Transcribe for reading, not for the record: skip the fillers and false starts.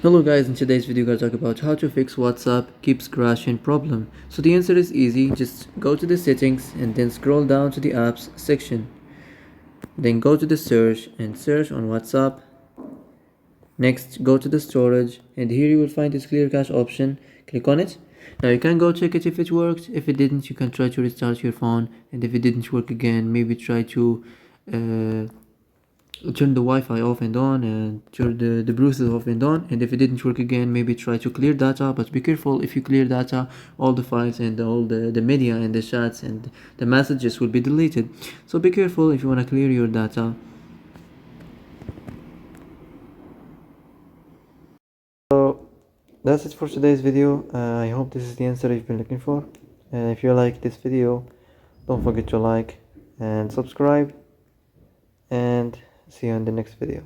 Hello guys, in today's video we're going to talk about how to fix WhatsApp keeps crashing problem. So the answer is easy, just go to the settings and then scroll down to the apps section. Then go to the search and search on WhatsApp. Next go to the storage and here you will find this clear cache option. Click on it. Now you can go check it if it worked. If it didn't, you can try to restart your phone, and if it didn't work again, maybe try to turn the Wi-Fi off and on and turn the Bluetooth off and on, and if it didn't work again, maybe try to clear data. But be careful, if you clear data, all the files and all the media and the chats and the messages will be deleted. So be careful if you want to clear your data. So that's it for today's video. I hope this is the answer you've been looking for. If you like this video, don't forget to like and subscribe, and see you in the next video.